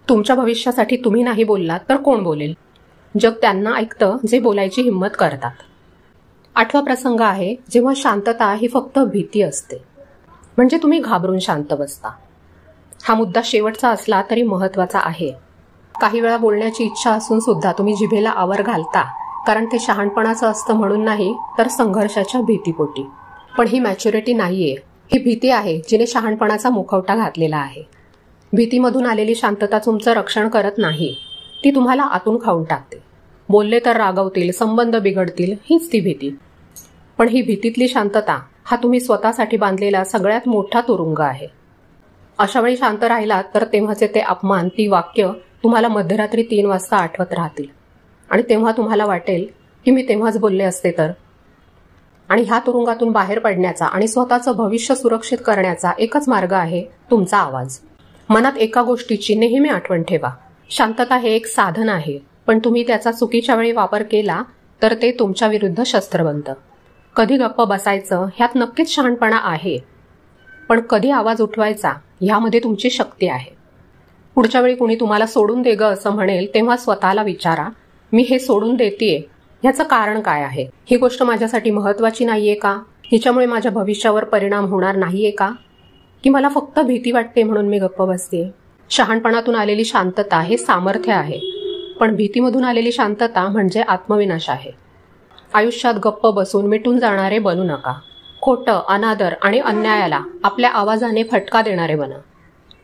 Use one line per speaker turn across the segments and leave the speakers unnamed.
तुमच्या भविष्यासाठी तुम्ही नाही बोललात तर कोण बोलेल? जग त्यांना ऐकतं जे बोलायची हिंमत करतात. 8वा प्रसंग आहे जेव्हा शांतता ही फक्त भीती असते, म्हणजे तुम्ही घाबरून शांत बसता. हा मुद्दा शेवटचा असला तरी महत्वाचा आहे. काही वेळा बोलण्याची इच्छा असून सुद्धा तुम्ही जिभेला आवर घालता, कारण ते शहाणपणाचं असतं म्हणून नाही, तर संघर्षाच्या भीतीपोटी. पण ही मॅच्युरिटी नाहीये, ही भीती आहे जिने शहाणपणाचा मुखवटा घातलेला आहे. भीतीमधून आलेली शांतता तुमचं रक्षण करत नाही, ती तुम्हाला आतून खाऊन टाकते. बोलले तर रागवतील, संबंध बिघडतील, हीच ती भीती. पण ही भीतीतली शांतता हा तुम्ही स्वतःसाठी बांधलेला सगळ्यात मोठा तुरुंग आहे. अशा वेळी शांत राहिलात तर तेव्हाचे ते अपमान, ती वाक्य तुम्हाला मध्यरात्री 3 वाजता आठवत राहतील आणि तेव्हा तुम्हाला वाटेल की मी तेव्हाच बोलले असते तर. आणि ह्या तुरुंगातून बाहेर पडण्याचा आणि स्वतःचं भविष्य सुरक्षित करण्याचा एकच मार्ग आहे, तुमचा आवाज. मनात एका गोष्टीची नेहमी आठवण ठेवा, शांतता हे एक साधन आहे, पण तुम्ही त्याचा चुकीच्या वेळी वापर केला तर ते तुमच्या विरुद्ध शस्त्र बनतं. कधी गप्प बसायचं ह्यात नक्कीच शहाणपणा आहे, पण कधी आवाज उठवायचा ह्यामध्ये तुमची शक्ती आहे. पुढच्या वेळी कुणी तुम्हाला सोडून दे ग असं म्हणेल तेव्हा स्वतःला विचारा, मी हे सोडून देतेय ह्याचं कारण काय आहे? ही गोष्ट माझ्यासाठी महत्वाची नाहीये का? हिच्यामुळे माझ्या भविष्यावर परिणाम होणार नाहीये का? की मला फक्त भीती वाटते म्हणून मी गप्प बसते? शहाणपणातून आलेली शांतता हे सामर्थ्य आहे, पण भीतीमधून आलेली शांतता म्हणजे आत्मविनाश आहे. आयुष्यात गप्प बसून मिटून जाणारे बनू नका. खोटं, अनादर आणि अन्यायाला आपल्या आवाजाने फटका देणारे बना.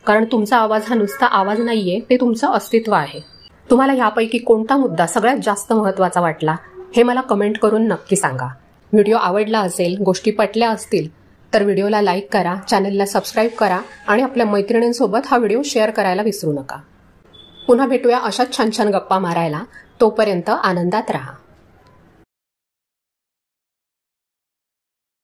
कारण तुमचा आवाज हा नुसता आवाज नाहीये, ते तुमचं अस्तित्व आहे. तुम्हाला यापैकी कोणता मुद्दा सगळ्यात जास्त महत्त्वाचा वाटला हे मला कमेंट करून नक्की सांगा. व्हिडिओ आवडला असेल, गोष्टी पटल्या असतील तर व्हिडिओला लाईक करा, चॅनलला सबस्क्राईब करा आणि आपल्या मैत्रिणींसोबत हा व्हिडिओ शेअर करायला विसरू नका. पुन्हा भेटूया अशाच छान छान गप्पा मारायला. तोपर्यंत आनंदात राहा.